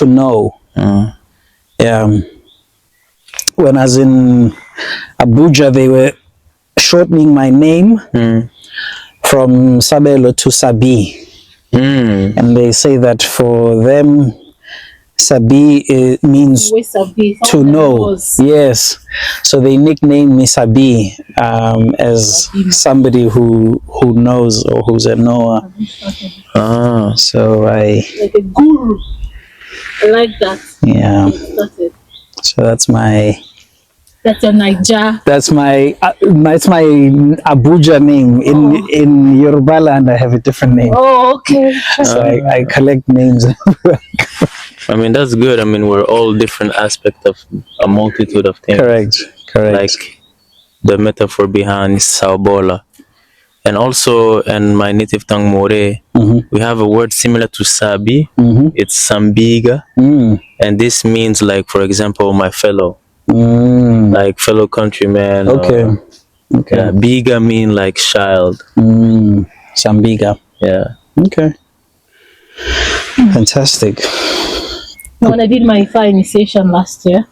to know. Yeah. When I was in Abuja, they were shortening my name from Sabelo to Sabi. And they say that for them, Sabi means to know. Yes. So they nicknamed me Sabi as somebody who knows or who's a knower. So like a guru. I like that. Yeah. So that's your Niger. That's my Abuja name. In Yoruba land, I have a different name. Oh, okay. So I collect names. I mean, that's good. I mean, we're all different aspects of a multitude of things. Correct. Like the metaphor behind Saobola. And also in my native tongue, More, we have a word similar to Sabi. It's Sambiga. And this means, like, for example, my fellow. Like fellow countrymen. Okay. Yeah, Biga mean like child. Sambiga. Yeah. Okay. Fantastic. When I did my Ifa initiation last year,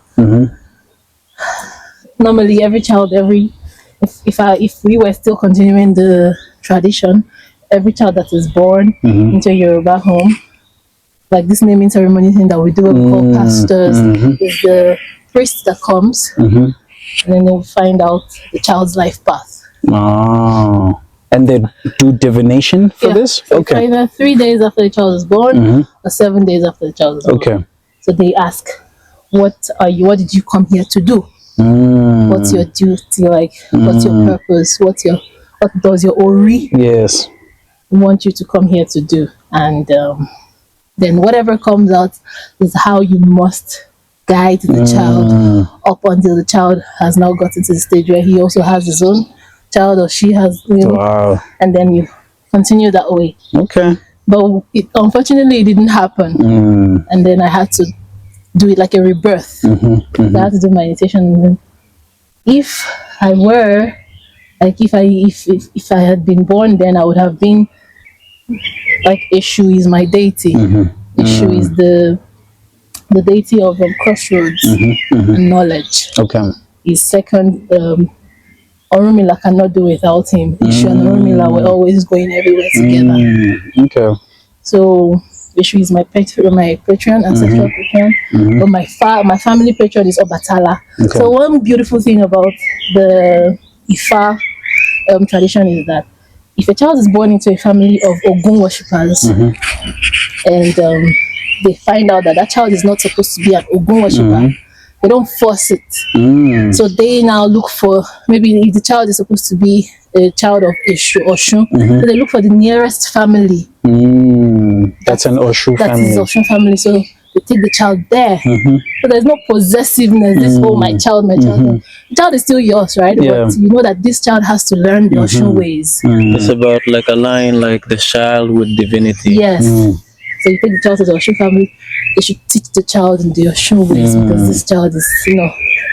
normally every child, if we were still continuing the tradition, every child that is born into a Yoruba home, like this naming ceremony thing that we do, what we call pastors, is the priest that comes, and then they'll find out the child's life path. Oh. And they do divination for this? So okay. Either 3 days after the child is born or 7 days after the child is born. Okay. So they ask, what did you come here to do? What's your duty like? What's your purpose? What does your Ori want you to come here to do? And then whatever comes out is how you must guide the child up until the child has now gotten to the stage where he also has his own child or she has, and then you continue that way. Okay. But unfortunately, it didn't happen. And then I had to do it like a rebirth. I had to do my initiation. If I were, like, if I had been born then, I would have been like Eshu is my deity. Eshu is the deity of crossroads and knowledge. Okay. His second, Orunmila cannot do without him. Eshu and Orunmila were always going everywhere together. Okay. So Eshu is my patron, ancestral patron, but my family patron is Obatala. Okay. So one beautiful thing about the Ifa tradition is that if a child is born into a family of Ogun worshippers, and they find out that child is not supposed to be an Ogun worshipper, they don't force it. So they now look for, maybe if the child is supposed to be a child of Eshu or Oshun, so they look for the nearest family. That's an Oshu family. That is Oshun family. So they take the child there. So there's no possessiveness. This, my child, my child. The child is still yours, right? Yeah. But you know that this child has to learn the Oshun ways. It's about like aligning like the child with divinity. Yes. So you take the child to the Oshun family, they should teach the child in the Oshun ways, because this child is,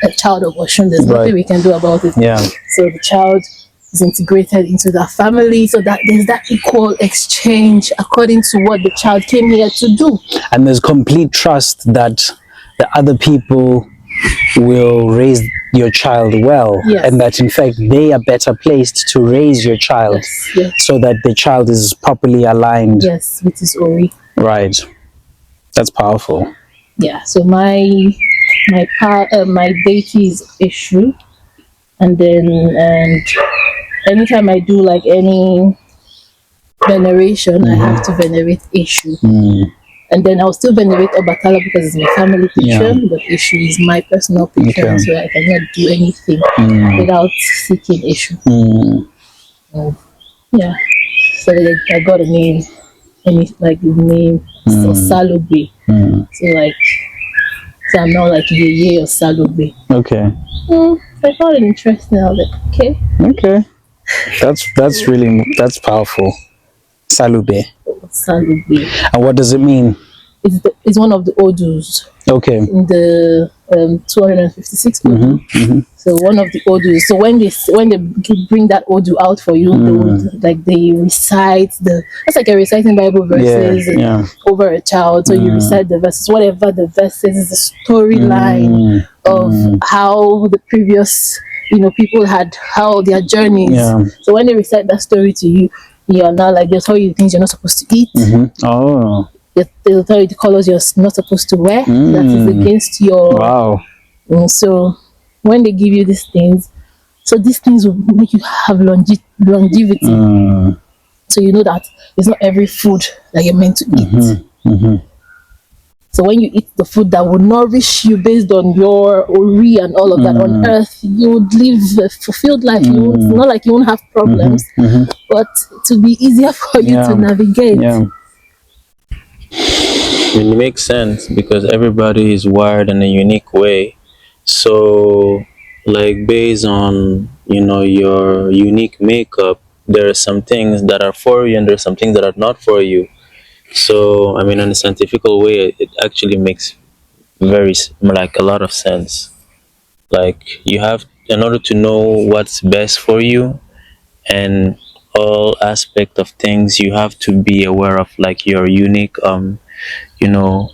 a child of Oshun. There's nothing we can do about it. Yeah. So the child is integrated into that family, so that there's that equal exchange according to what the child came here to do. And there's complete trust that the other people will raise your child well, and that in fact they are better placed to raise your child, so that the child is properly aligned. Yes, with his Ori. Right. That's powerful. Yeah. So my deity is Eshu, and anytime I do like any veneration, I have to venerate Eshu. And then I'll still venerate Obatala because it's my family patron, but Eshu is my personal patron, so I cannot do anything without seeking Eshu. So I got a name, and the name Salube. So I'm not like Yeye or Salube. Okay. I thought it interesting. I was like, okay. That's powerful. Salube. Salube. And what does it mean? It's one of the odus. Okay. In the 256 Odu. So one of the Odus. So when they bring that Odu out for you, they would they recite it's like a reciting Bible verses over a child. So you recite the verses, whatever the verse is the storyline of how the previous people had how their journeys. So when they recite that story to you, you're now they'll tell you the things you're not supposed to eat. Oh. They'll tell you the colors you're not supposed to wear. That is against your. Wow. So when they give you these things, so these things will make you have longevity. So you know that it's not every food that you're meant to eat. So when you eat the food that will nourish you based on your ori and all of that on earth, you would live a fulfilled life. It's not like you won't have problems, but it will be easier for you to navigate. It makes sense because everybody is wired in a unique way. So, based on your unique makeup, there are some things that are for you and there are some things that are not for you. So, in a scientific way, it actually makes a lot of sense. You have, in order to know what's best for you and all aspect of things, you have to be aware of your unique you know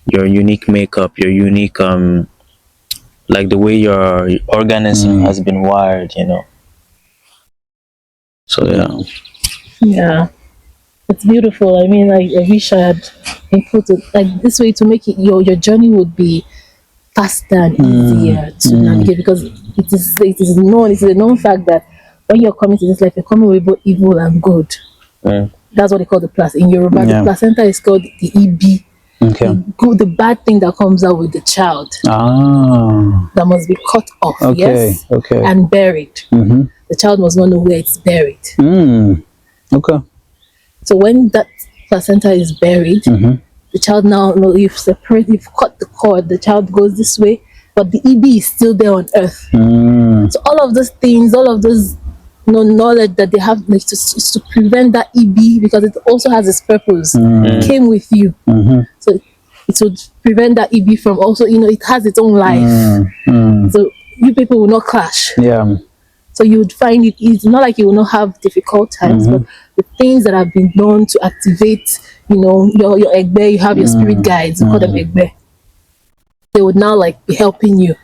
your unique makeup, your unique the way your organism has been wired. So yeah, it's beautiful. I wish I had input it this way to make it your journey would be faster and easier to navigate, because it is a known fact that when you're coming to this life, you're coming with both evil and good. That's what they call the in Yoruba. The placenta is called the EB. Okay. The bad thing that comes out with the child that must be cut off, and buried. The child must not know where it's buried. Okay. So when that placenta is buried, the child now you've cut the cord. The child goes this way, but the EB is still there on earth. So all of those things, all of those knowledge that they have to prevent that EB, because it also has its purpose. It came with you, so it would prevent that EB from also it has its own life. So you people will not clash. So you would find it easy. Not like you will not have difficult times, but the things that have been done to activate your egbe, you have your spirit guides, you call them egbe. They would now be helping you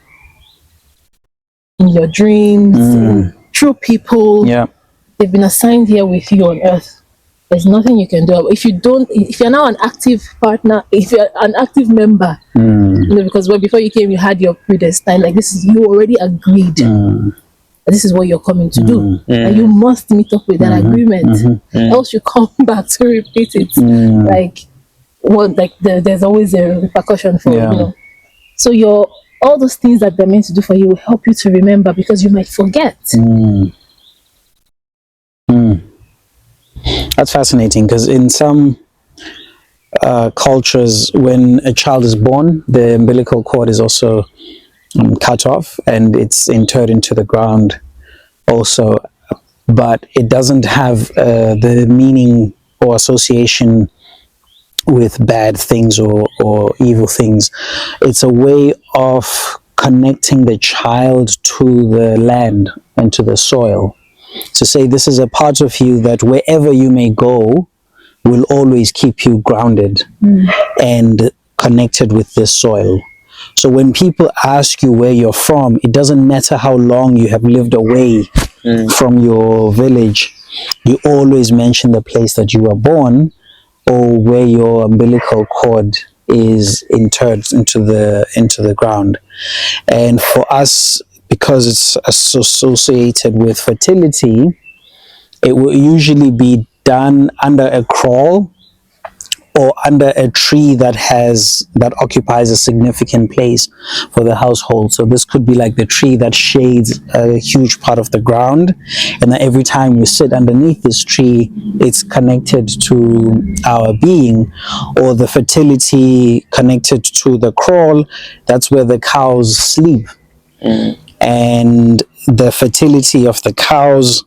in your dreams, through people. They've been assigned here with you on earth. There's nothing you can do. If you're now an active partner, if you're an active member, because before you came, you had your predestined. You already agreed. This is what you're coming to do, and you must meet up with that agreement. Else you come back to repeat it. There's always a repercussion for So all those things that they're meant to do for you will help you to remember, because you might forget. That's fascinating, because in some cultures, when a child is born, the umbilical cord is also cut off and it's interred into the ground also, but it doesn't have the meaning or association with bad things or evil things. It's a way of connecting the child to the land and to the soil, to say this is a part of you that wherever you may go will always keep you grounded and connected with this soil. So when people ask you where you're from, it doesn't matter how long you have lived away from your village, you always mention the place that you were born or where your umbilical cord is interred into the ground. And for us, because it's associated with fertility, it will usually be done under a kraal or under a tree that occupies a significant place for the household. So this could be like the tree that shades a huge part of the ground, and that every time we sit underneath this tree, it's connected to our being. Or the fertility connected to the kraal, that's where the cows sleep. And the fertility of the cows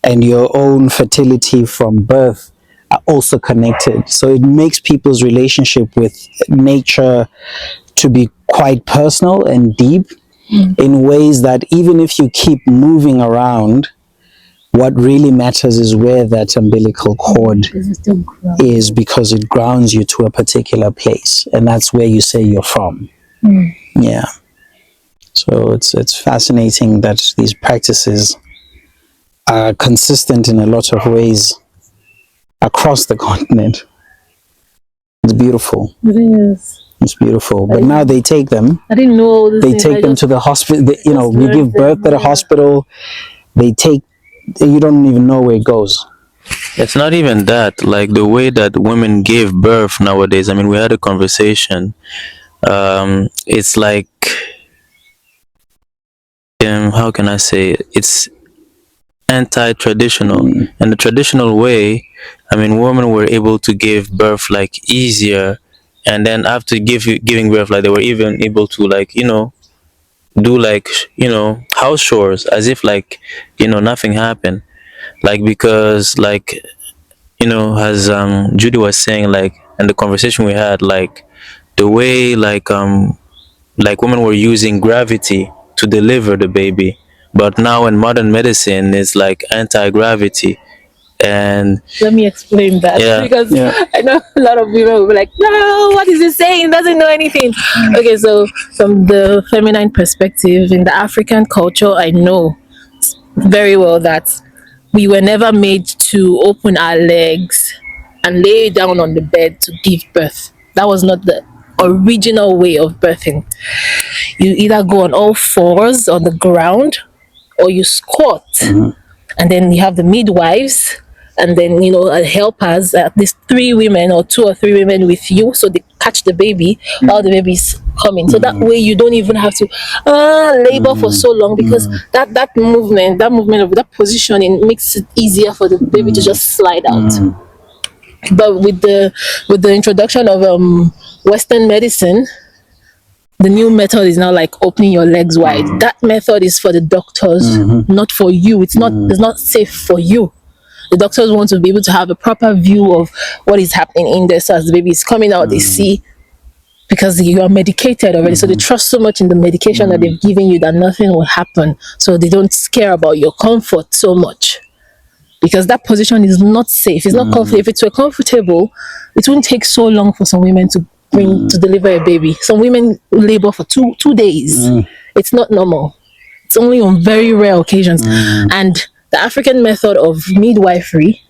and your own fertility from birth are also connected. So it makes people's relationship with nature to be quite personal and deep in ways that even if you keep moving around, what really matters is where that umbilical cord is, because it grounds you to a particular place, and that's where you say you're from. Yeah. So it's fascinating that these practices are consistent in a lot of ways across the continent. It's beautiful. It is. It's beautiful. But now they take them. I didn't know. They take them to the hospital. You know, you give birth at a hospital. They take. You don't even know where it goes. It's not even that. Like the way that women give birth nowadays. I mean, we had a conversation. It's like, how can I say it? It's anti-traditional. And the traditional way, I mean, women were able to give birth like easier, and then after giving birth, like they were even able to, like, you know, do like, you know, house chores as if like, you know, nothing happened. Like, because like, you know, as Judy was saying, like, and the conversation we had, like the way like women were using gravity to deliver the baby, but now in modern medicine it's like anti-gravity. And let me explain that, because I know a lot of women will be like, no, what is he saying? Doesn't know anything. Okay, so from the feminine perspective in the African culture, I know very well that we were never made to open our legs and lay down on the bed to give birth. That was not the original way of birthing. You either go on all fours on the ground or you squat. And then you have the midwives, and then, you know, helpers, at least 3 women or 2 or 3 women with you, so they catch the baby while the baby's coming. So that way you don't even have to labor for so long, because that movement of that positioning makes it easier for the baby to just slide out. But with the introduction of Western medicine, the new method is now like opening your legs wide. That method is for the doctors, not for you. It's not safe for you. The doctors want to be able to have a proper view of what is happening in there. So as the baby is coming out, they see, because you are medicated already. So they trust so much in the medication that they've given you that nothing will happen. So they don't care about your comfort so much, because that position is not safe. It's not comfortable. If it were comfortable, it wouldn't take so long for some women to deliver a baby. Some women labor for two days. It's not normal. It's only on very rare occasions. And the African method of midwifery,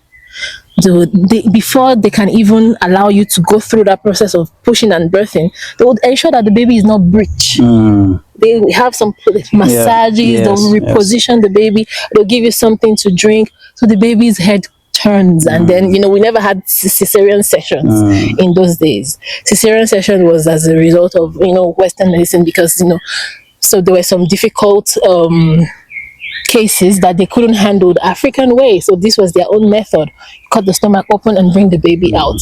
before they can even allow you to go through that process of pushing and birthing, they would ensure that the baby is not breech. They have some massages, they'll reposition the baby, they'll give you something to drink so the baby's head turns. And then, you know, we never had cesarean sessions in those days. Cesarean session was as a result of, you know, Western medicine, because, you know, so there were some difficult cases that they couldn't handle the African way. So this was their own method. Cut the stomach open and bring the baby out.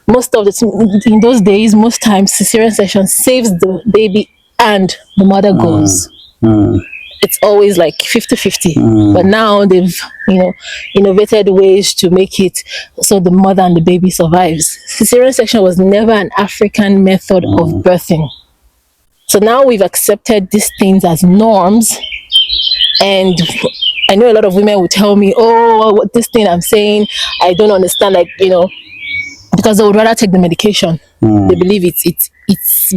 Most of the in those days, most times cesarean section saves the baby and the mother goes. It's always like 50-50. But now they've, you know, innovated ways to make it so the mother and the baby survives. Cesarean section was never an African method of birthing. So now we've accepted these things as norms. And I know a lot of women will tell me, oh, what this thing I'm saying, I don't understand, like, you know, because they would rather take the medication. They believe it's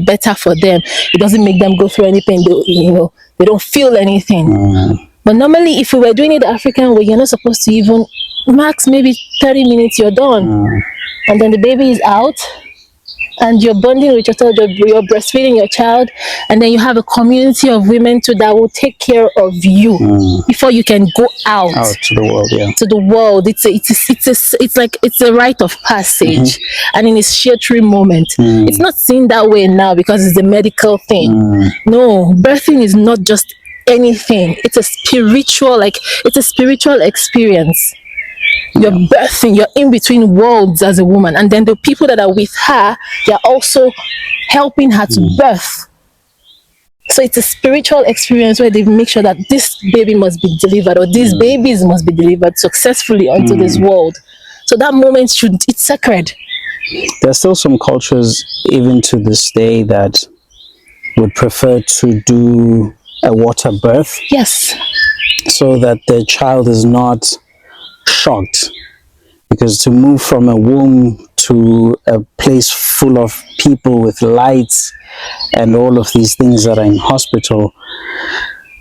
better for them. It doesn't make them go through anything. They don't feel anything. But normally, if we were doing it the African way, you're not supposed to even max maybe 30 minutes, you're done. And then the baby is out, and you're bonding with your child, you're breastfeeding your child, and then you have a community of women too that will take care of you before you can go out to the world. To the world, it's a rite of passage, and in a shared moment. It's not seen that way now because it's a medical thing. No, birthing is not just anything. It's a spiritual experience. You're birthing, you're in between worlds as a woman, and then the people that are with her, they're also helping her to birth. So it's a spiritual experience where they make sure that this baby must be delivered, or these babies must be delivered successfully onto this world. So that moment it's sacred. There's still some cultures, even to this day, that would prefer to do a water birth. Yes. So that the child is not shocked. Because to move from a womb to a place full of people with lights and all of these things that are in hospital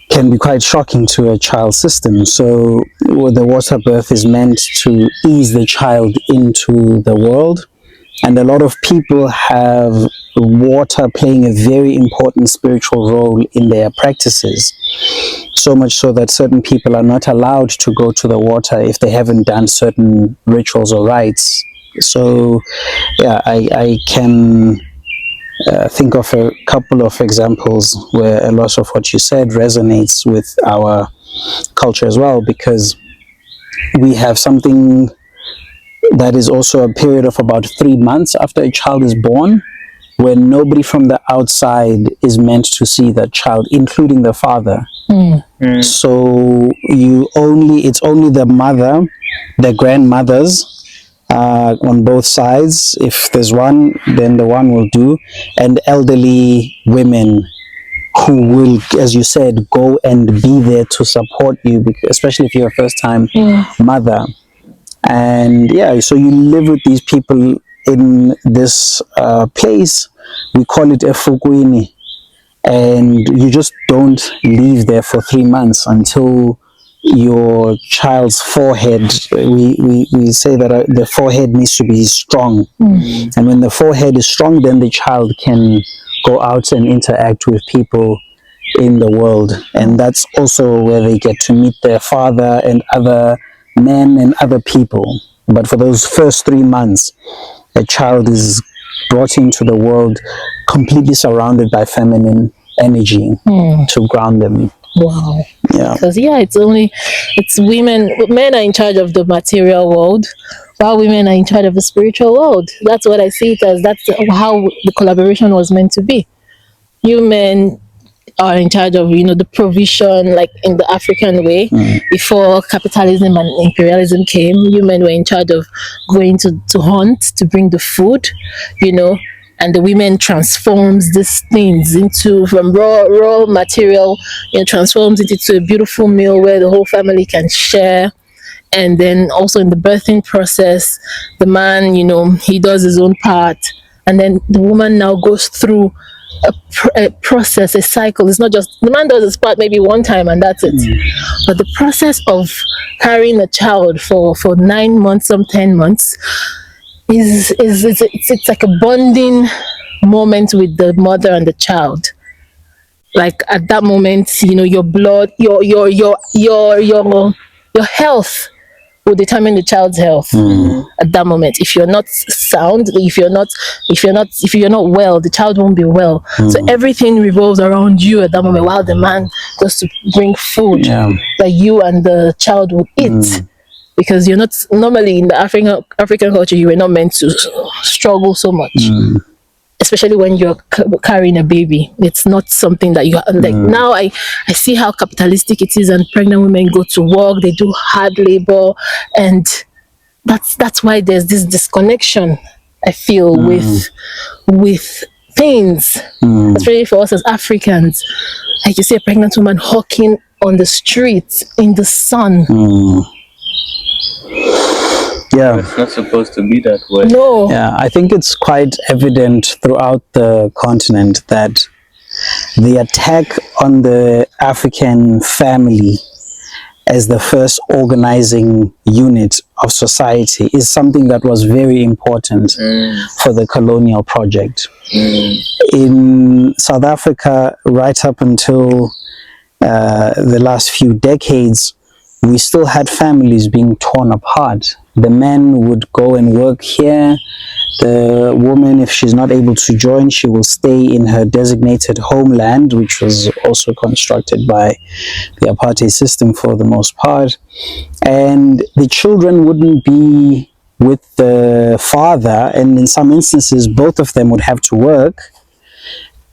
can be quite shocking to a child's system. So the water birth is meant to ease the child into the world. And a lot of people have water playing a very important spiritual role in their practices. So much so that certain people are not allowed to go to the water if they haven't done certain rituals or rites. So, yeah, I can think of a couple of examples where a lot of what you said resonates with our culture as well, because we have something that is also a period of about 3 months after a child is born, when nobody from the outside is meant to see that child, including the father. So it's only the mother, the grandmothers on both sides. If there's one, then the one will do, and elderly women who will, as you said, go and be there to support you, because, especially if you're a first-time mother. And yeah, so you live with these people in this place. We call it Efukwini, and you just don't leave there for 3 months until your child's forehead, we say that the forehead needs to be strong. And when the forehead is strong, then the child can go out and interact with people in the world. And that's also where they get to meet their father and other men and other people. But for those first 3 months, a child is brought into the world completely surrounded by feminine energy to ground them. Wow. Yeah. Because it's men are in charge of the material world, while women are in charge of the spiritual world. That's what I see it as. That's how the collaboration was meant to be. You men are in charge of, the provision, like in the African way. Before capitalism and imperialism came, you men were in charge of going to hunt, to bring the food, and the women transforms these things from raw material, transforms it into a beautiful meal where the whole family can share. And then also in the birthing process, the man, he does his own part, and then the woman now goes through a process, a cycle. It's not just the man does his part maybe one time and that's it, but the process of carrying a child for 9 months, some 10 months, it's like a bonding moment with the mother and the child. Like at that moment, your blood, your health will determine the child's health at that moment. If you're not sound, if you're not well, the child won't be well. So everything revolves around you at that moment, while the man goes to bring food that you and the child will eat. Because you're not normally in the African culture, you were not meant to struggle so much. Especially when you're carrying a baby, it's not something that you like. Now I see how capitalistic it is, and pregnant women go to work, they do hard labor, and that's why there's this disconnection, I feel, with things, especially for us as Africans. Like you see a pregnant woman hawking on the streets in the sun. Yeah, it's not supposed to be that way. No. Yeah, I think it's quite evident throughout the continent that the attack on the African family as the first organizing unit of society is something that was very important for the colonial project. In South Africa, right up until the last few decades, we still had families being torn apart. The men would go and work here. The woman, if she's not able to join, she will stay in her designated homeland, which was also constructed by the apartheid system for the most part. And the children wouldn't be with the father, and in some instances, both of them would have to work,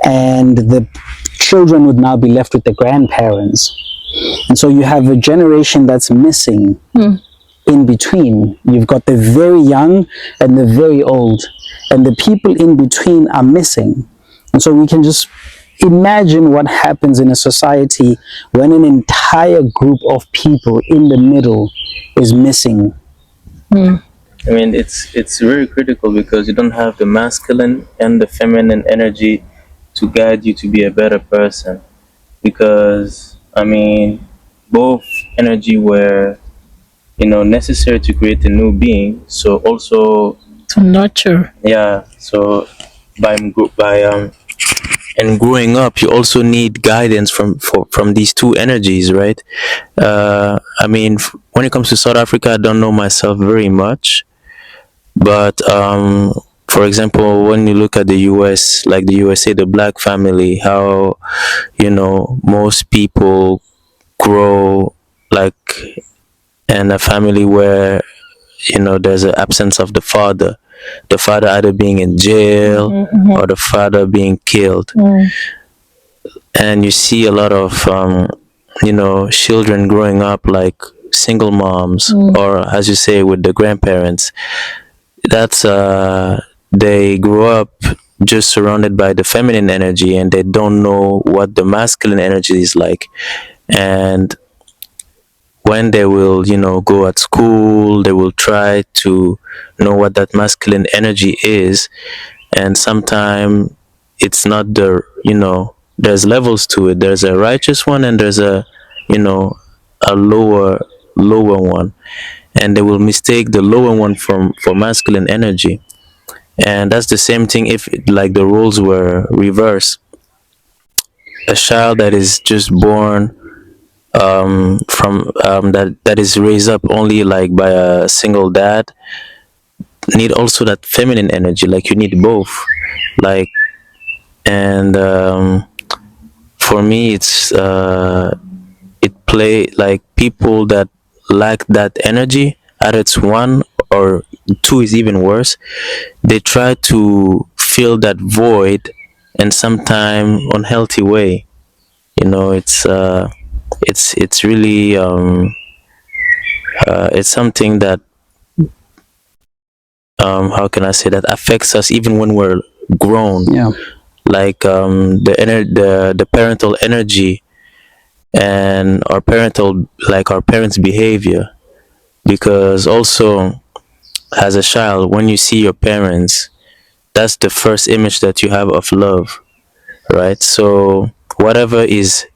and the children would now be left with the grandparents. And so you have a generation that's missing in between. You've got the very young and the very old, and the people in between are missing. And so we can just imagine what happens in a society when an entire group of people in the middle is missing. I mean, it's very critical because you don't have the masculine and the feminine energy to guide you to be a better person. Because I mean, both energy were necessary to create a new being. So also to nurture. Yeah. So by and growing up, you also need guidance from these two energies, right? I mean, when it comes to South Africa, I don't know myself very much. But for example, when you look at the US, like the USA, the black family, how most people grow like in a family where there's an absence of the father either being in jail or the father being killed, and you see a lot of children growing up like single moms, or as you say, with the grandparents. That's they grow up just surrounded by the feminine energy, and they don't know what the masculine energy is like. And when they will go at school, they will try to know what that masculine energy is. And sometimes it's not there's levels to it. There's a righteous one, and there's a lower one, and they will mistake the lower one for masculine energy. And that's the same thing if like the roles were reversed. A child that is just born from that is raised up only like by a single dad need also that feminine energy. Like you need both. Like, and for me, it play like people that lack that energy. Either it's one or two is even worse. They try to fill that void in sometime unhealthy way. It's really it's something that how can I say, that affects us even when we're grown. Yeah. Like the parental energy and our parents' behavior. Because also as a child, when you see your parents, that's the first image that you have of love, right? So whatever is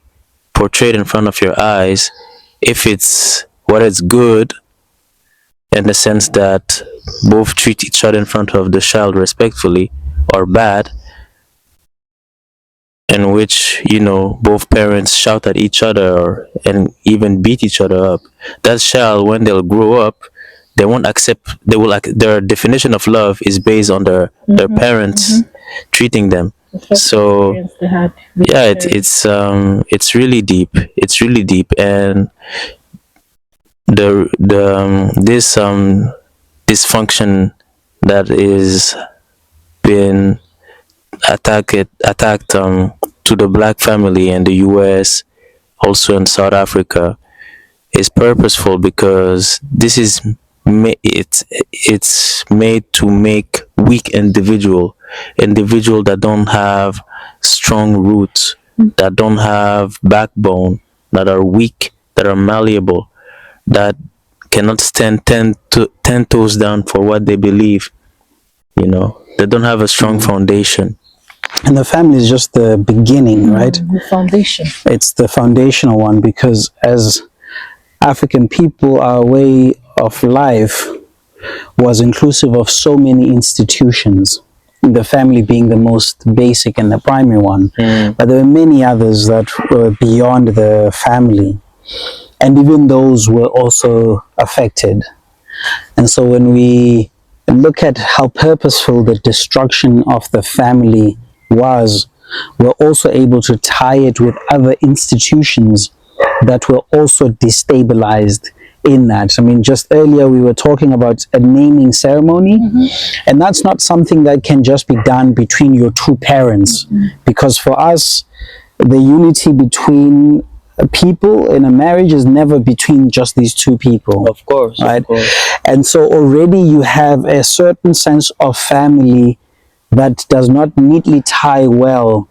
portrayed in front of your eyes, if it's what is good, in the sense that both treat each other in front of the child respectfully, or bad, in which both parents shout at each other and even beat each other up, that child, when they'll grow up, they won't accept. They will like their definition of love is based on their parents treating them. So yeah, it's really deep. It's really deep. And the this dysfunction that is been attacked to the black family in the US, also in South Africa, is purposeful, because this is it's made to make weak individual that don't have strong roots, that don't have backbone, that are weak, that are malleable, that cannot stand 10 toes down for what they believe. They don't have a strong foundation. And the family is just the beginning, right? The foundation. It's the foundational one, because as African people, our way of life was inclusive of so many institutions, the family being the most basic and the primary one. But there were many others that were beyond the family, and even those were also affected. And so when we look at how purposeful the destruction of the family was, we're also able to tie it with other institutions that were also destabilized in that. I mean, just earlier we were talking about a naming ceremony, and that's not something that can just be done between your two parents, because for us, the unity between people in a marriage is never between just these two people. Of course, right? of course. And so already you have a certain sense of family that does not neatly tie well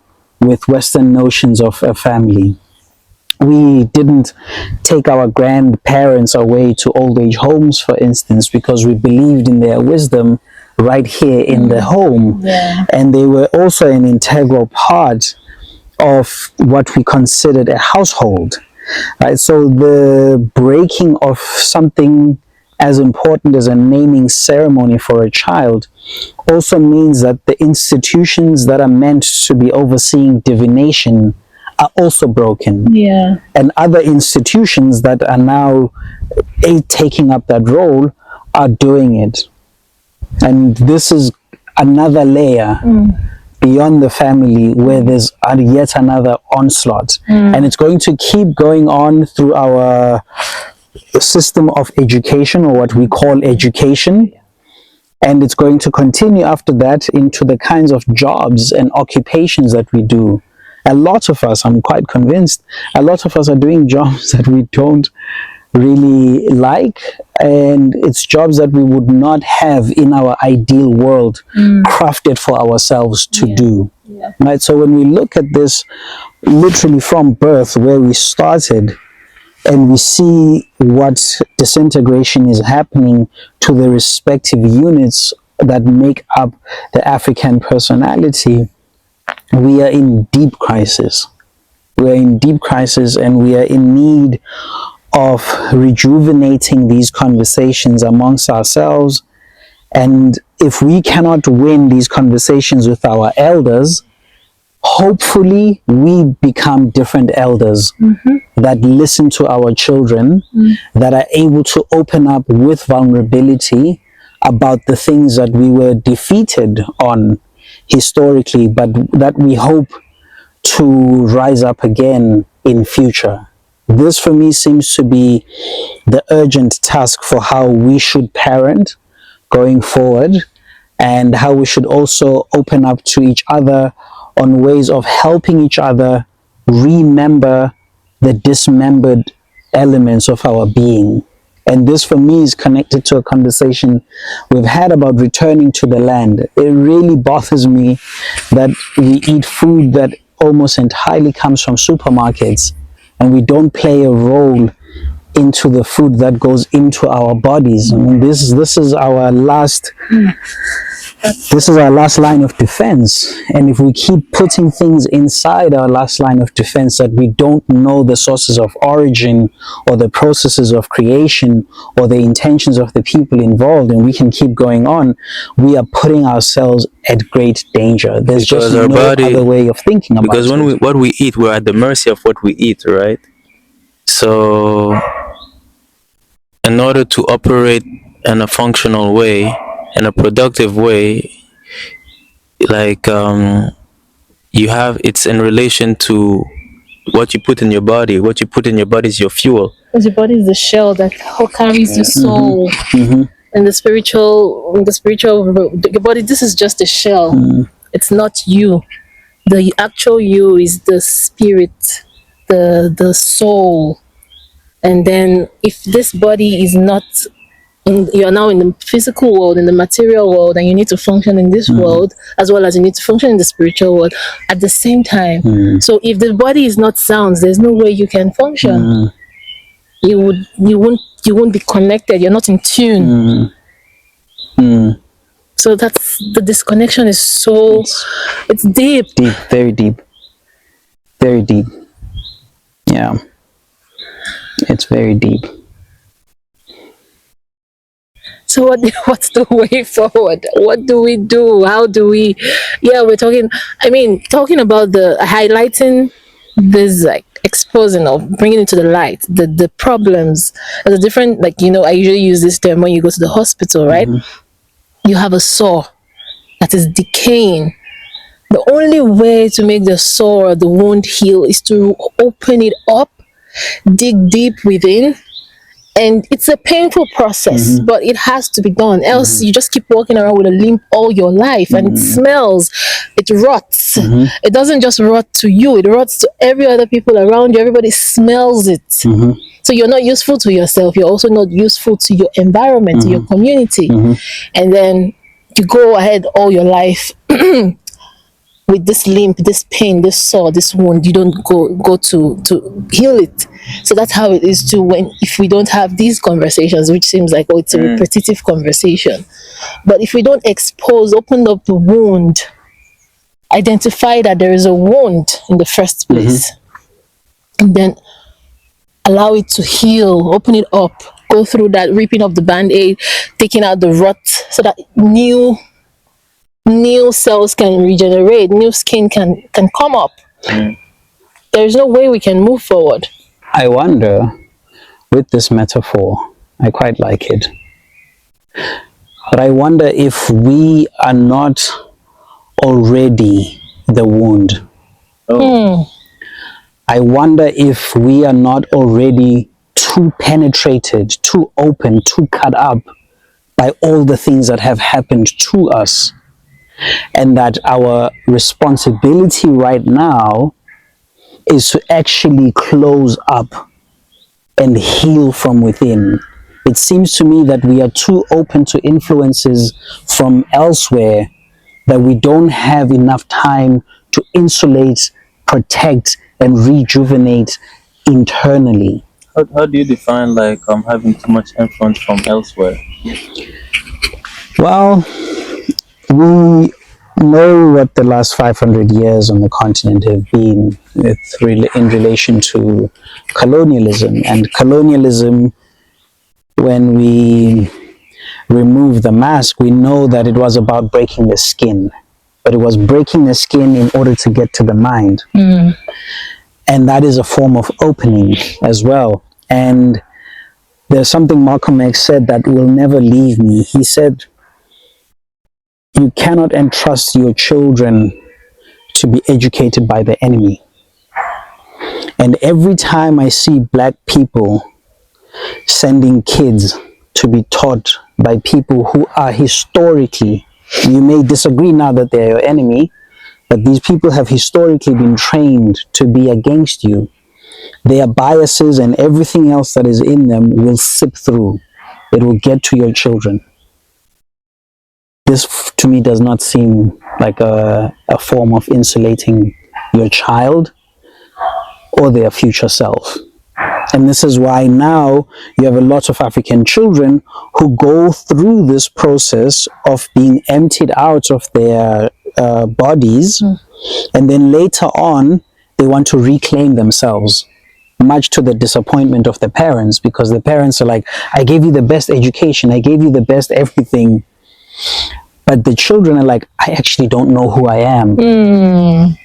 with Western notions of a family. We didn't take our grandparents away to old age homes, for instance, because we believed in their wisdom right here in the home. Yeah. And they were also an integral part of what we considered a household. Right? So the breaking of something as important as a naming ceremony for a child also means that the institutions that are meant to be overseeing divination are also broken. Yeah. And other institutions that are now taking up that role are doing it. And this is another layer beyond the family where there's yet another onslaught. And it's going to keep going on through our system of education, or what we call education. And it's going to continue after that into the kinds of jobs and occupations that we do. A lot of us, I'm quite convinced, a lot of us are doing jobs that we don't really like, and it's jobs that we would not have in our ideal world crafted for ourselves to do. Right? So when we look at this literally from birth, where we started, and we see what disintegration is happening to the respective units that make up the African personality, we are in deep crisis. We are in deep crisis, and we are in need of rejuvenating these conversations amongst ourselves. And if we cannot win these conversations with our elders, hopefully we become different elders that listen to our children, that are able to open up with vulnerability about the things that we were defeated on historically, but that we hope to rise up again in future. This for me seems to be the urgent task for how we should parent going forward, and how we should also open up to each other on ways of helping each other remember the dismembered elements of our being. And this for me is connected to a conversation we've had about returning to the land. It really bothers me that we eat food that almost entirely comes from supermarkets, and we don't play a role into the food that goes into our bodies. I mean, this is our last line of defense. And if we keep putting things inside our last line of defense that we don't know the sources of origin, or the processes of creation, or the intentions of the people involved, and we can keep going on, we are putting ourselves at great danger. There's Because just no other way of thinking about it. Because what we eat, we're at the mercy of what we eat, right? So in order to operate in a functional way, in a productive way, like you have, it's in relation to what you put in your body. What you put in your body is your fuel. Because your body is the shell that carries the soul. And the spiritual, your body, this is just a shell. It's not you. The actual you is the spirit, the soul. And then if this body is not, you're now in the physical world, in the material world, and you need to function in this world as well as you need to function in the spiritual world at the same time. So if the body is not sound, there's no way you can function. You won't be connected. You're not in tune. So that's the disconnection is so it's deep, very deep. Yeah, it's very deep. So what's the way forward? What do we do? How do we? Yeah, we're talking. I mean, talking about the highlighting this, like exposing or bringing it to the light, the problems. There's a different, like, I usually use this term when you go to the hospital, right? You have a sore that is decaying. The only way to make the sore or the wound heal is to open it up, dig deep within. And it's a painful process, but it has to be done. Else you just keep walking around with a limp all your life, and it smells, it rots. It doesn't just rot to you, it rots to every other people around you. Everybody smells it. So you're not useful to yourself. You're also not useful to your environment, to your community. And then you go ahead all your life with with this limp, this pain, this sore, this wound, you don't go to heal it. So that's how it is too. When if we don't have these conversations, which seems like, oh, it's a repetitive conversation, but if we don't open up the wound, identify that there is a wound in the first place, and then allow it to heal, open it up, go through that ripping of the band-aid, taking out the rot, so that new cells can regenerate, new skin can come up. There's no way we can move forward. I wonder, with this metaphor, I quite like it, but I wonder if we are not already the wound. I wonder if we are not already too penetrated, too open, too cut up by all the things that have happened to us, and that our responsibility right now is to actually close up and heal from within. It seems to me that we are too open to influences from elsewhere, that we don't have enough time to insulate, protect, and rejuvenate internally. How do you define like having too much influence from elsewhere? Well, we know what the last 500 years on the continent have been in relation to colonialism. And colonialism, when we remove the mask, we know that it was about breaking the skin. But it was breaking the skin in order to get to the mind. And that is a form of opening as well. And there's something Malcolm X said that will never leave me. He said, you cannot entrust your children to be educated by the enemy. And every time I see black people sending kids to be taught by people who are historically, you may disagree now that they're your enemy, but these people have historically been trained to be against you. Their biases and everything else that is in them will seep through. It will get to your children. This, to me, does not seem like a form of insulating your child or their future self. And this is why now you have a lot of African children who go through this process of being emptied out of their bodies, and then later on they want to reclaim themselves, much to the disappointment of the parents, because the parents are like, I gave you the best education, I gave you the best everything, but the children are like, I actually don't know who I am.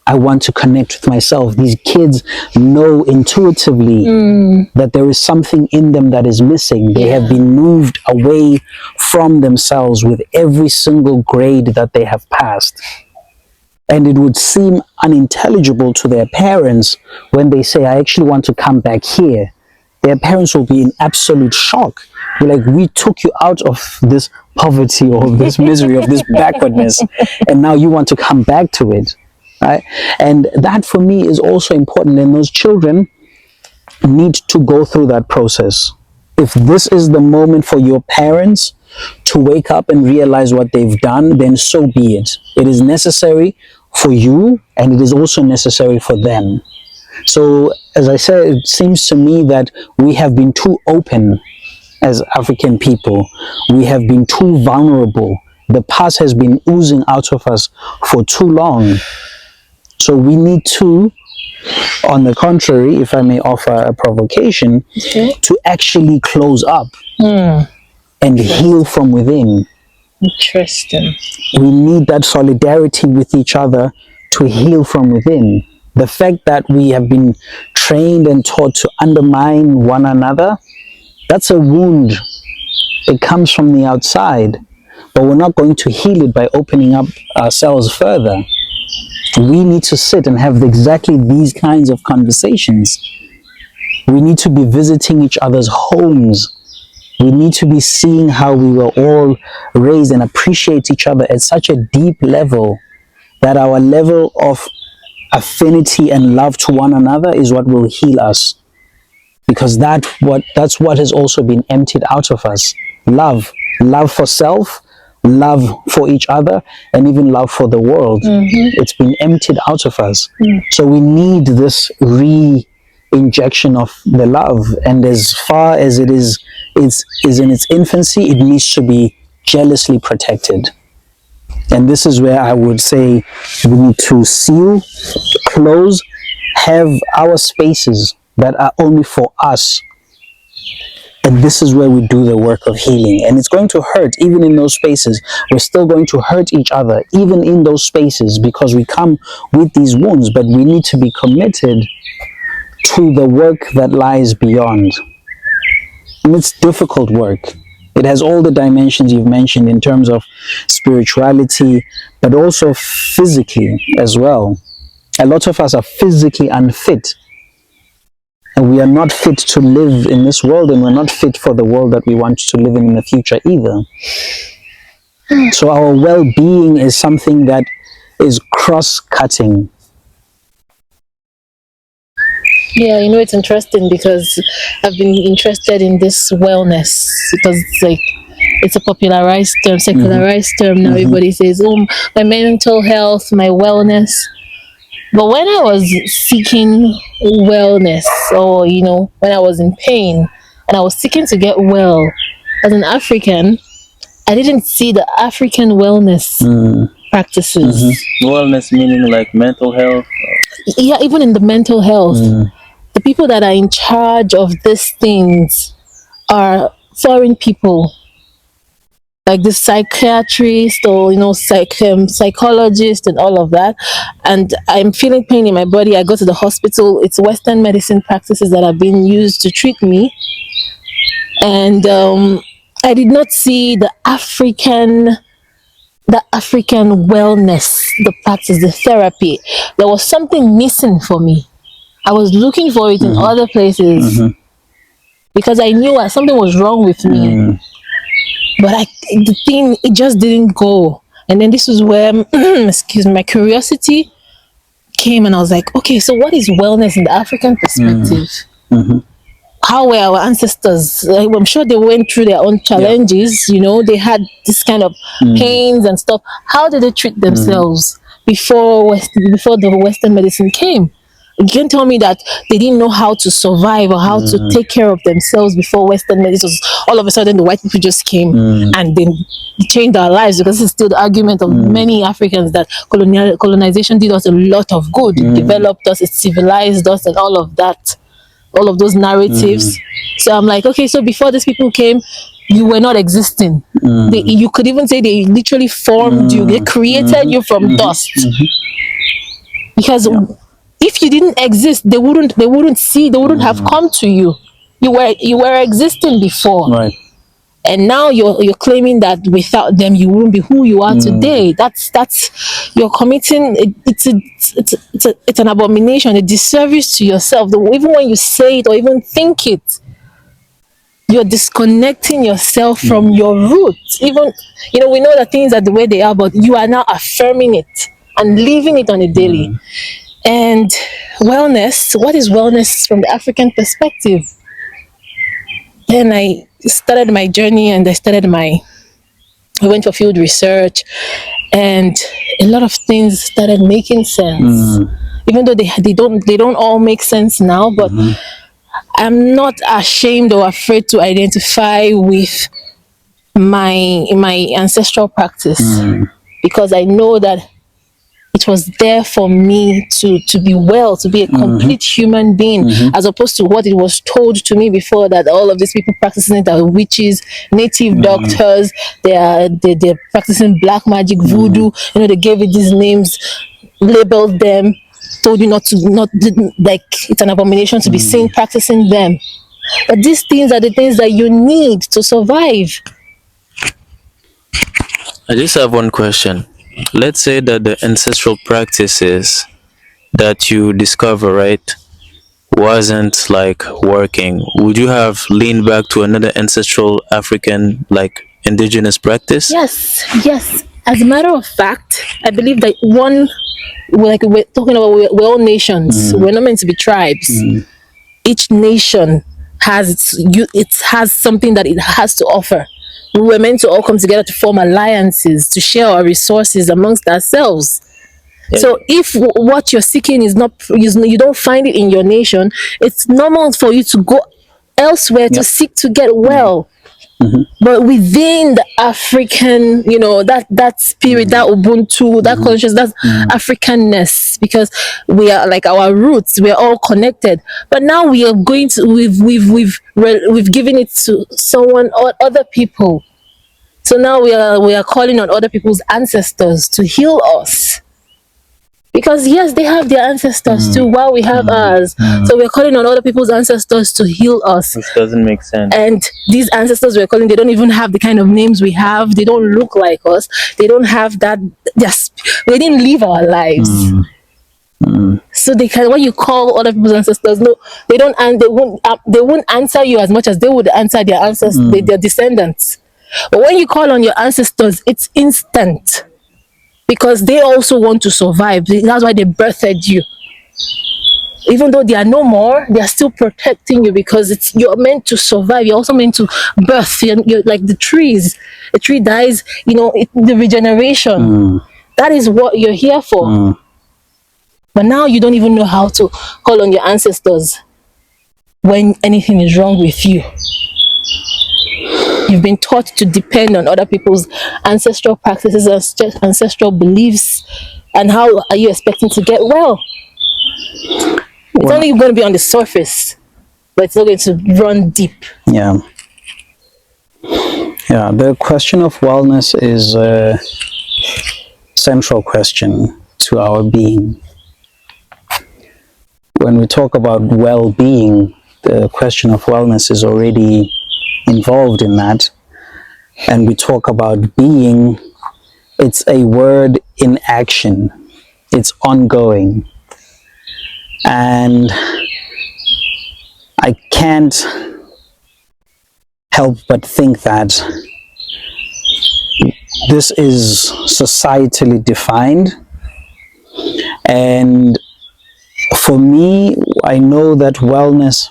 I want to connect with myself. These kids know intuitively that there is something in them that is missing. They have been moved away from themselves with every single grade that they have passed. And it would seem unintelligible to their parents when they say, I actually want to come back here. Their parents will be in absolute shock. They're like, we took you out of this poverty or this misery, of this backwardness, and now you want to come back to it. Right? And that for me is also important, and those children need to go through that process. If this is the moment for your parents to wake up and realize what they've done, then so be it. It is necessary for you, and it is also necessary for them. So, as I said, it seems to me that we have been too open as African people. We have been too vulnerable. The past has been oozing out of us for too long. So we need to, on the contrary, if I may offer a provocation, to actually close up and heal from within. Interesting. We need that solidarity with each other to heal from within. The fact that we have been trained and taught to undermine one another, that's a wound. It comes from the outside, but we're not going to heal it by opening up ourselves further. We need to sit and have exactly these kinds of conversations. We need to be visiting each other's homes. We need to be seeing how we were all raised and appreciate each other at such a deep level that our level of affinity and love to one another is what will heal us. Because that's what has also been emptied out of us. Love for self, love for each other and even love for the world. It's been emptied out of us. So we need this re-injection of the love. And as far as it is in its infancy, it needs to be jealously protected. And this is where I would say we need to seal, close, have our spaces that are only for us. And this is where we do the work of healing. And it's going to hurt even in those spaces. We're still going to hurt each other even in those spaces because we come with these wounds, but we need to be committed to the work that lies beyond. And it's difficult work. It has all the dimensions you've mentioned in terms of spirituality, but also physically as well. A lot of us are physically unfit. And we are not fit to live in this world, and we're not fit for the world that we want to live in the future either. So our well-being is something that is cross-cutting. Yeah, you know, it's interesting because I've been interested in this wellness because it's a popularized term, secularized term. Now everybody says, oh, my mental health, my wellness. But when I was seeking wellness, or, you know, when I was in pain and I was seeking to get well, as an African, I didn't see the African wellness practices. Wellness meaning like mental health? Yeah, even in the mental health. The people that are in charge of these things are foreign people, like the psychiatrist or, you know, psychologist and all of that. And I'm feeling pain in my body. I go to the hospital. It's Western medicine practices that are being used to treat me. And I did not see the African wellness, the practice, the therapy. There was something missing for me. I was looking for it in other places because I knew that something was wrong with me. But it just didn't go. And then this was where, excuse me, my curiosity came, and I was like, okay, so what is wellness in the African perspective? How were our ancestors? I'm sure they went through their own challenges. You know, they had this kind of pains and stuff. How did they treat themselves before the Western medicine came? You can't tell me that they didn't know how to survive or how to take care of themselves before Western medicine. All of a sudden, the white people just came and then changed our lives, because this is still the argument of many Africans that colonization did us a lot of good. It developed us, it civilized us, and all of that, all of those narratives. So I'm like, okay, so before these people came, you were not existing. You could even say they literally formed you. They created you from dust. Because if you didn't exist, they wouldn't have come to you. You were existing before. Right. And now you're claiming that without them you wouldn't be who you are today. That's you're committing it's an abomination, a disservice to yourself. Even when you say it or even think it, you're disconnecting yourself from your roots. Even, you know, we know that things are the way they are, but you are now affirming it and living it on a daily. And wellness, what is wellness from the African perspective? Then I started my journey, and I went for field research, and a lot of things started making sense. Even though they don't all make sense now, but I'm not ashamed or afraid to identify with my ancestral practice, because I know that it was there for me to be well, to be a complete human being, as opposed to what it was told to me before, that all of these people practicing it are witches, native doctors, they're practicing black magic, voodoo. You know, they gave it these names, labeled them, told you not like it's an abomination to be seen practicing them. But these things are the things that you need to survive. I just have one question. Let's say that the ancestral practices that you discover, right, wasn't like working. Would you have leaned back to another ancestral African, like indigenous practice? Yes. As a matter of fact, I believe that we're talking about, we're all nations. We're not meant to be tribes. Each nation has it has something that it has to offer. We were meant to all come together to form alliances, to share our resources amongst ourselves. So if what you're seeking is not, you don't find it in your nation, it's normal for you to go elsewhere to seek to get well. But within the African, that spirit, that Ubuntu, that conscious, that Africanness, because we are like our roots, we are all connected. But now we are going to, we've given it to someone or other people. So now we are calling on other people's ancestors to heal us. Because yes, they have their ancestors too, while we have ours. So we're calling on other people's ancestors to heal us. This doesn't make sense. And these ancestors we're calling, they don't even have the kind of names we have. They don't look like us. They don't have that. They didn't live our lives. So they can, when you call other people's ancestors, no, they don't, and they won't answer you as much as they would answer their ancestors, their descendants. But when you call on your ancestors, it's instant. Because they also want to survive. That's why they birthed you. Even though they are no more, they are still protecting you, because you're meant to survive. You're also meant to birth. You're like the trees. A tree dies, the regeneration. That is what you're here for. But now you don't even know how to call on your ancestors when anything is wrong with you. You've been taught to depend on other people's ancestral practices, ancestral beliefs, and how are you expecting to get well? It's only going to be on the surface, but it's not going to run deep. Yeah. The question of wellness is a central question to our being. When we talk about well-being, the question of wellness is already involved in that. And we talk about being, it's a word in action. It's ongoing. And I can't help but think that this is societally defined. And for me, I know that wellness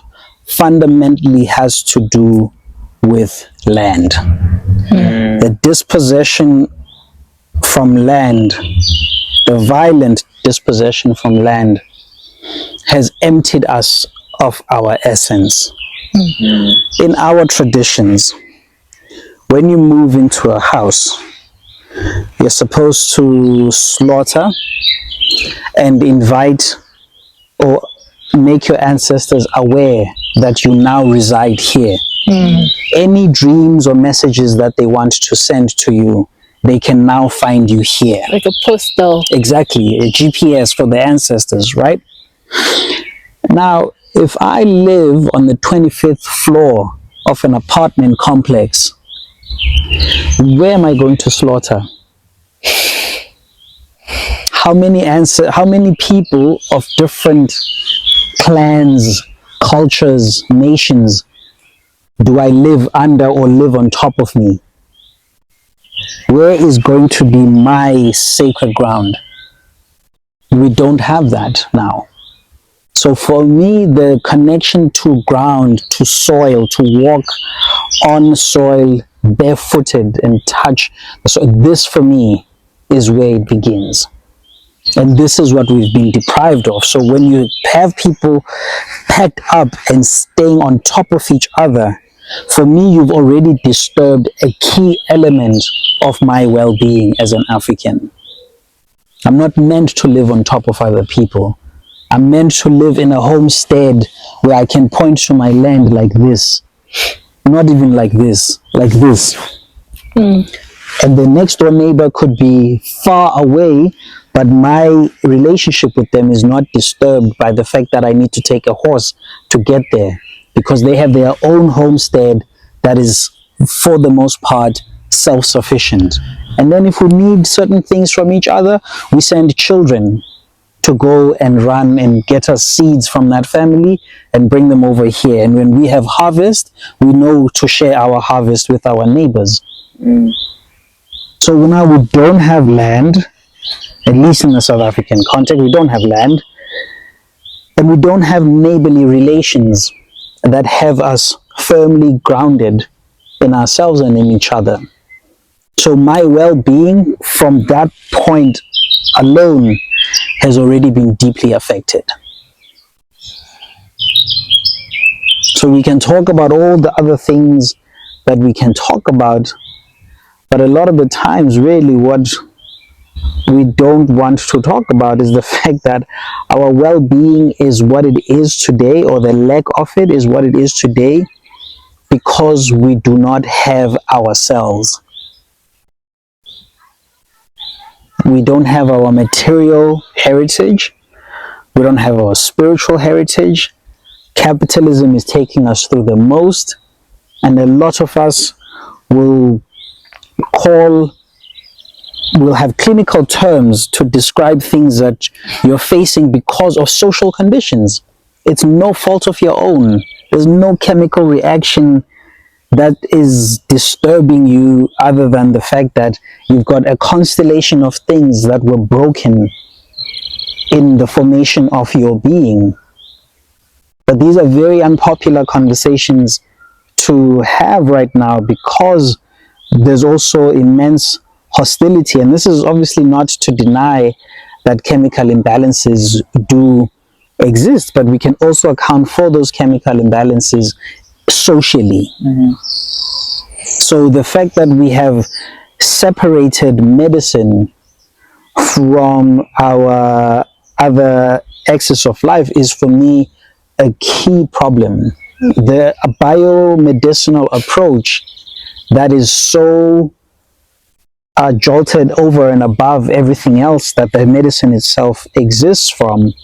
fundamentally has to do with land. The dispossession from land, the violent dispossession from land, has emptied us of our essence. In our traditions, when you move into a house, you're supposed to slaughter and invite or make your ancestors aware that you now reside here. Any dreams or messages that they want to send to you, they can now find you here. Like a postal. Exactly, a GPS for the ancestors, right? Now, if I live on the 25th floor of an apartment complex, where am I going to slaughter? How many people of different clans, cultures, nations do I live under or live on top of me? Where is going to be my sacred ground? We don't have that now. So for me, the connection to ground, to soil, to walk on soil barefooted and touch, so this for me is where it begins. And this is what we've been deprived of. So when you have people packed up and staying on top of each other, for me, you've already disturbed a key element of my well-being as an African. I'm not meant to live on top of other people. I'm meant to live in a homestead where I can point to my land like this. Not even like this, like this. And the next door neighbor could be far away, but my relationship with them is not disturbed by the fact that I need to take a horse to get there, because they have their own homestead that is, for the most part, self-sufficient. And then if we need certain things from each other, we send children to go and run and get us seeds from that family and bring them over here. And when we have harvest, we know to share our harvest with our neighbors. So now we don't have land, at least in the South African context, we don't have land, and we don't have neighborly relations that have us firmly grounded in ourselves and in each other. So my well-being from that point alone has already been deeply affected. So we can talk about all the other things that we can talk about, but a lot of the times really what we don't want to talk about is the fact that our well-being is what it is today, or the lack of it is what it is today, because we do not have ourselves. We don't have our material heritage. We don't have our spiritual heritage. Capitalism is taking us through the most, and a lot of us will have clinical terms to describe things that you're facing because of social conditions. It's no fault of your own. There's no chemical reaction that is disturbing you other than the fact that you've got a constellation of things that were broken in the formation of your being. But these are very unpopular conversations to have right now, because there's also immense hostility, and this is obviously not to deny that chemical imbalances do exist, but we can also account for those chemical imbalances socially. So the fact that we have separated medicine from our other axis of life is, for me, a key problem. The biomedicinal approach that is so jolted over and above everything else that the medicine itself exists from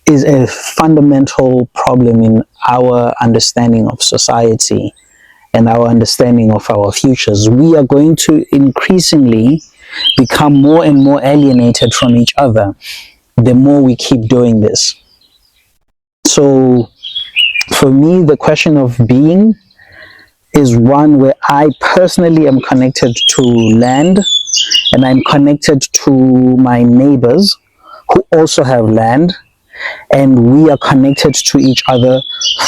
is a fundamental problem in our understanding of society and our understanding of our futures. We are going to increasingly become more and more alienated from each other the more we keep doing this. So for me, the question of being is one where I personally am connected to land, and I'm connected to my neighbors who also have land, and we are connected to each other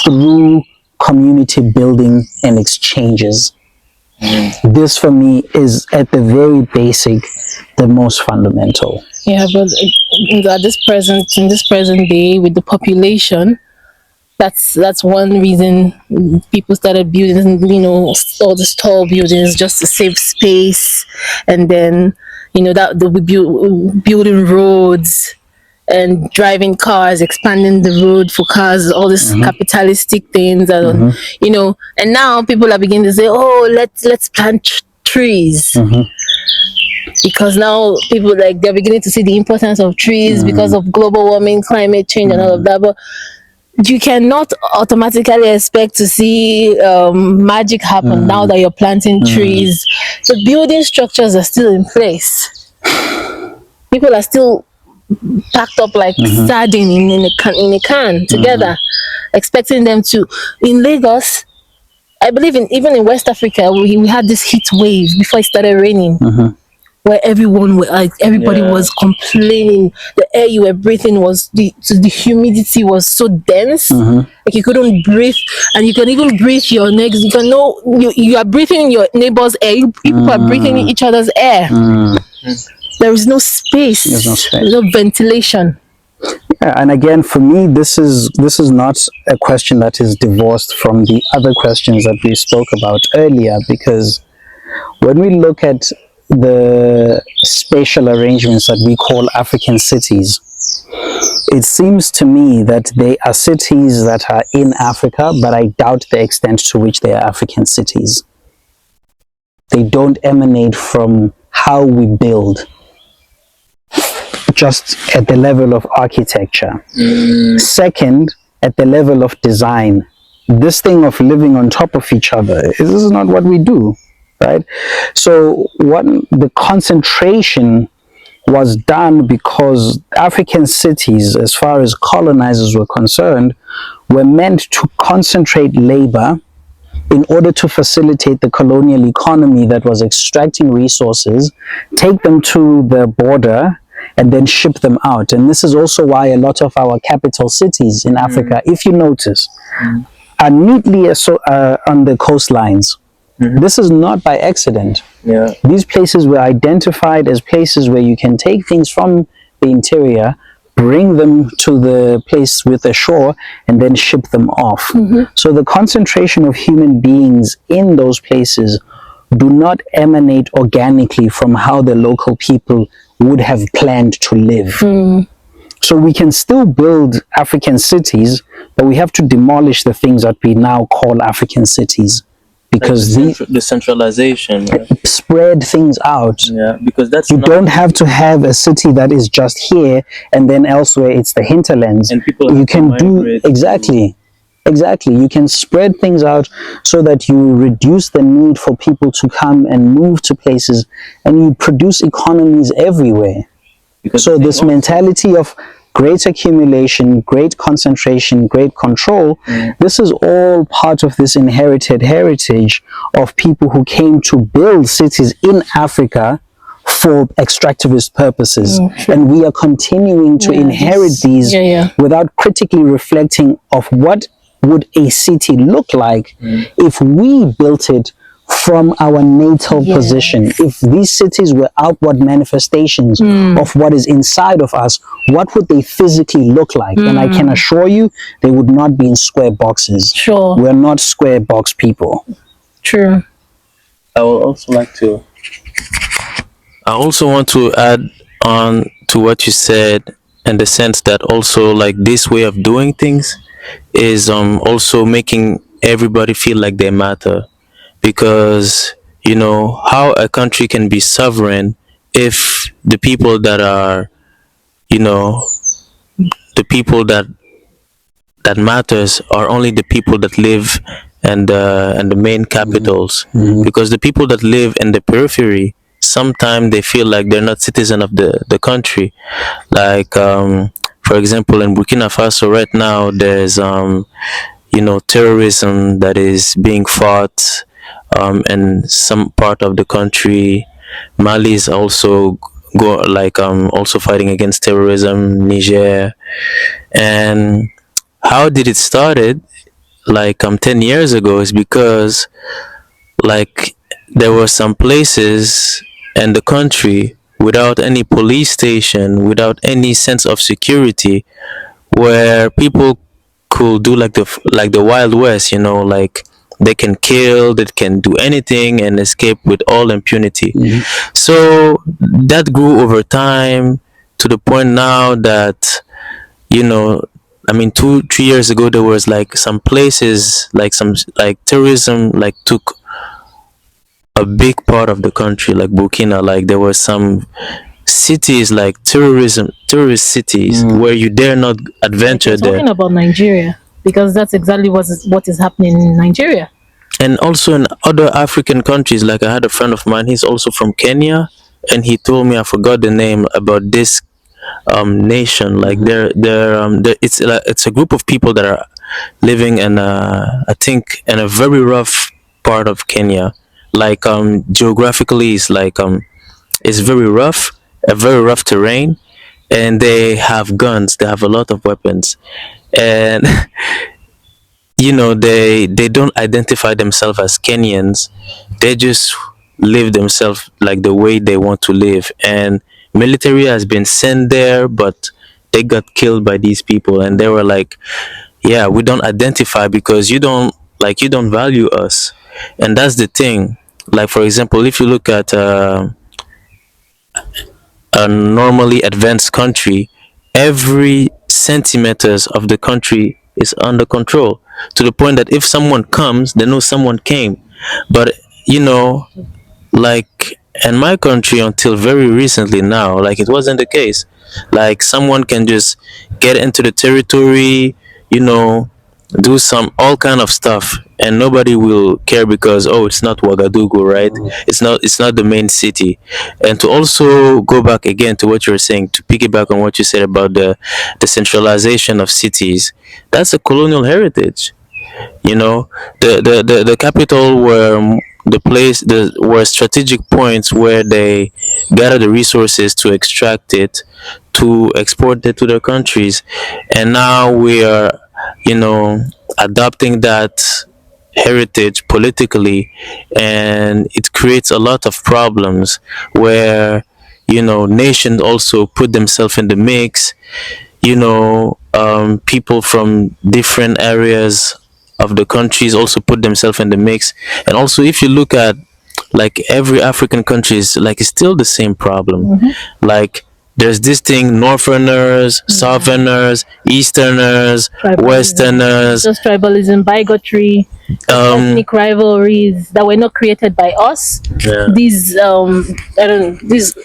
through community building and exchanges. This for me is at the very basic, the most fundamental. Yeah, but in this present day, with the population, that's one reason people started building, all these tall buildings just to save space, and then that they'll be building roads and driving cars, expanding the road for cars, all these capitalistic things, and and now people are beginning to say, oh, let's plant trees. Because now people they're beginning to see the importance of trees because of global warming, climate change, and all of that. But you cannot automatically expect to see magic happen now that you're planting trees. The building structures are still in place. People are still packed up like sardine in a can together, expecting them to. In Lagos, I believe even in West Africa, we had this heat wave before it started raining. Where everybody was complaining. The air you were breathing was the humidity was so dense, like you couldn't breathe, and you can even breathe your next. You can know you are breathing your neighbor's air. People are breathing each other's air. There is no space. There's no ventilation. Yeah, and again, for me, this is not a question that is divorced from the other questions that we spoke about earlier, because when we look at the spatial arrangements that we call African cities, it seems to me that they are cities that are in Africa, but I doubt the extent to which they are African cities. They don't emanate from how we build, just at the level of architecture. Second, at the level of design. This thing of living on top of each other, this is not what we do. Right? So the concentration was done because African cities, as far as colonizers were concerned, were meant to concentrate labor in order to facilitate the colonial economy that was extracting resources, take them to the border, and then ship them out. And this is also why a lot of our capital cities in Africa, if you notice, are neatly on the coastlines. This is not by accident. Yeah. These places were identified as places where you can take things from the interior, bring them to the place with the shore, and then ship them off. So the concentration of human beings in those places do not emanate organically from how the local people would have planned to live. So we can still build African cities, but we have to demolish the things that we now call African cities, because like decentralization, right? Spread things out. Yeah, because that's you don't have to have a city that is just here and then elsewhere it's the hinterlands. And people you can do exactly. You can spread things out so that you reduce the need for people to come and move to places, and you produce economies everywhere. Because so this mentality of great accumulation, great concentration, great control, this is all part of this inherited heritage of people who came to build cities in Africa for extractivist purposes. And we are continuing to inherit these without critically reflecting of what would a city look like if we built it from our natal position. If these cities were outward manifestations of what is inside of us, what would they physically look like? And I can assure you, they would not be in square boxes. Sure. We're not square box people. True. I would also like to... I also want to add on to what you said, in the sense that also like this way of doing things is also making everybody feel like they matter. Because you know how a country can be sovereign if the people that are, you know, the people that matters are only the people that live and the main capitals. Because the people that live in the periphery, sometimes they feel like they're not citizen of the country. Like for example, in Burkina Faso right now, there's you know, terrorism that is being fought in some part of the country. Mali is also also fighting against terrorism. Niger. And how did it started? Like 10 years ago, is because like there were some places in the country without any police station, without any sense of security, where people could do like the Wild West, you know, like they can kill, they can do anything and escape with all impunity. So that grew over time to the point now that, you know, I mean, 2-3 years ago there was like some places, like some like terrorism like took a big part of the country, like Burkina. Like there were some cities like tourist cities where you dare not adventure there. Talking about Nigeria, because that's exactly what is happening in Nigeria. And also in other African countries. Like I had a friend of mine, he's also from Kenya, and he told me, I forgot the name, about this nation. Like it's a group of people that are living in I think in a very rough part of Kenya. Like geographically it's like it's very rough, a very rough terrain, and they have guns, they have a lot of weapons. And you know, they don't identify themselves as Kenyans. They just live themselves like the way they want to live. And military has been sent there, but they got killed by these people. And they were like, yeah, we don't identify because you don't value us. And that's the thing. Like for example, if you look at a normally advanced country, every centimeters of the country is under control, to the point that if someone comes, they know someone came. But you know, like in my country, until very recently now, like it wasn't the case. Like someone can just get into the territory, you know, do some all kind of stuff, and nobody will care because, oh, it's not Ouagadougou, right? It's not the main city. And to also go back again to what you were saying, to piggyback on what you said about the centralization of cities, that's a colonial heritage. You know, the capital were the place, were strategic points where they gather the resources to extract it, to export it to their countries. And now we are, you know, adopting that heritage politically, and it creates a lot of problems where nations also put themselves in the mix. People from different areas of the countries also put themselves in the mix. And also, if you look at like every African country is like it's still the same problem. Like there's this thing: Northerners, Southerners, Easterners, Westerners. Just tribalism, bigotry, ethnic rivalries that were not created by us. Yeah. These I don't know, these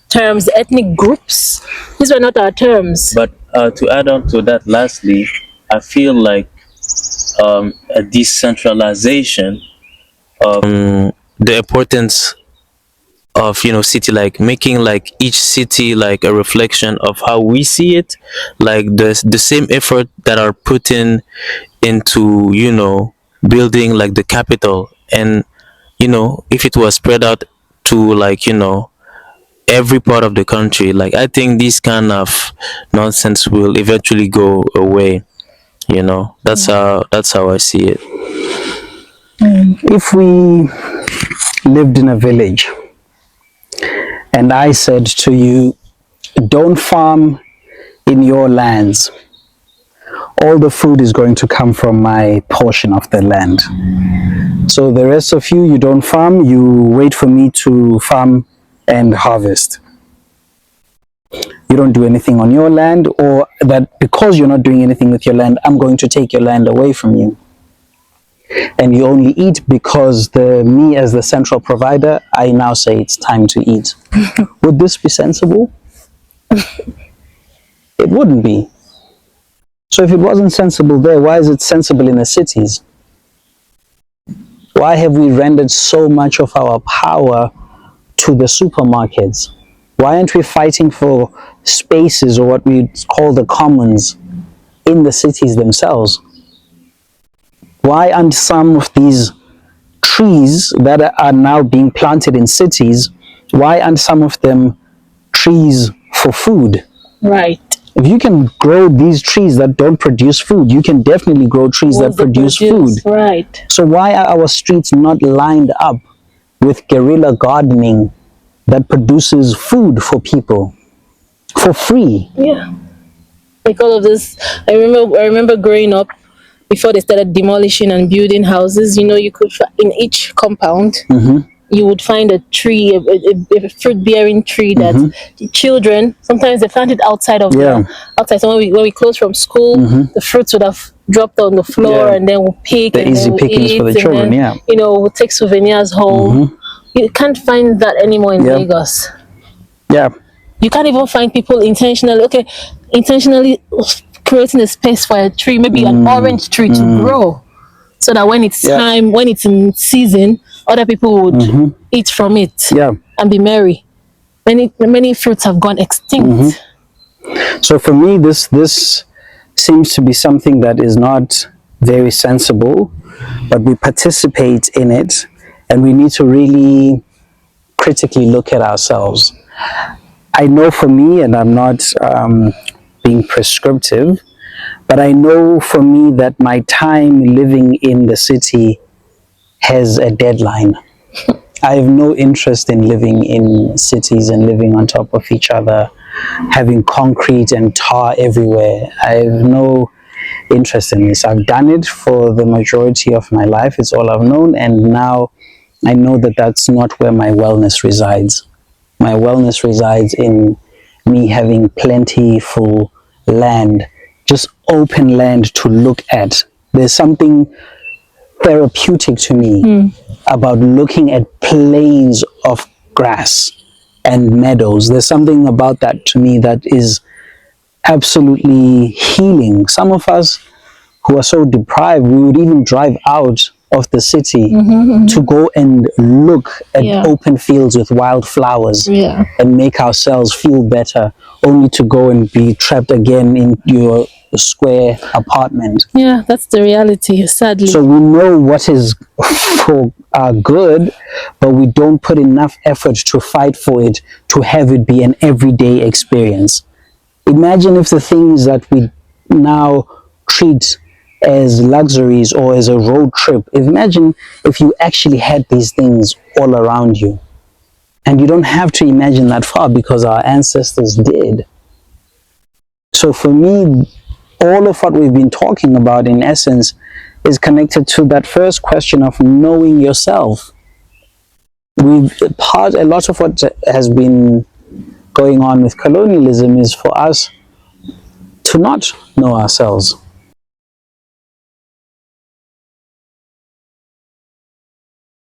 terms, ethnic groups, these were not our terms. But to add on to that, lastly, I feel like a decentralization of the importance of city, like making like each city like a reflection of how we see it, like the same effort that are put into building like the capital. And if it was spread out to like every part of the country, like I think this kind of nonsense will eventually go away. That's how I see it. If we lived in a village and I said to you, don't farm in your lands, all the food is going to come from my portion of the land. So the rest of you, you don't farm, you wait for me to farm and harvest. You don't do anything on your land, or that because you're not doing anything with your land, I'm going to take your land away from you. And you only eat because me as the central provider, I now say it's time to eat. Would this be sensible? It wouldn't be. So if it wasn't sensible there, why is it sensible in the cities? Why have we rendered so much of our power to the supermarkets? Why aren't we fighting for spaces, or what we call the commons, in the cities themselves? Why aren't some of these trees that are now being planted in cities, why aren't some of them trees for food? Right. If you can grow these trees that don't produce food, you can definitely grow trees that produce food. Right. So why are our streets not lined up with guerrilla gardening that produces food for people for free? Yeah. Like all of this, I remember growing up, before they started demolishing and building houses, you could, in each compound, you would find a tree, a fruit-bearing tree that the children, sometimes they plant it outside of outside. So when we close from school, the fruits would have dropped on the floor, and then we'll pick, the and easy then we'll pickings eat, for the children. then, we'll take souvenirs home. You can't find that anymore in Lagos. Yeah. You can't even find people intentionally creating a space for a tree, maybe an orange tree to grow, so that when it's time, when it's in season, other people would eat from it and be merry. Many fruits have gone extinct. So for me, this seems to be something that is not very sensible, but we participate in it, and we need to really critically look at ourselves. I know for me, and I'm not being prescriptive, but I know for me that my time living in the city has a deadline. I have no interest in living in cities and living on top of each other, having concrete and tar everywhere. I have no interest in this. I've done it for the majority of my life. It's all I've known, and now I know that that's not where my wellness resides. My wellness resides in me having plentiful land, just open land to look at. There's something therapeutic to me about looking at plains of grass and meadows. There's something about that to me that is absolutely healing. Some of us who are so deprived, we would even drive out of the city to go and look at open fields with wildflowers and make ourselves feel better, only to go and be trapped again in your square apartment. Yeah, that's the reality, sadly. So we know what is for our good, but we don't put enough effort to fight for it, to have it be an everyday experience. Imagine if the things that we now treat as luxuries or as a road trip. Imagine if you actually had these things all around you. And you don't have to imagine that far because our ancestors did. So for me, all of what we've been talking about in essence is connected to that first question of knowing yourself. A lot of what has been going on with colonialism is for us to not know ourselves.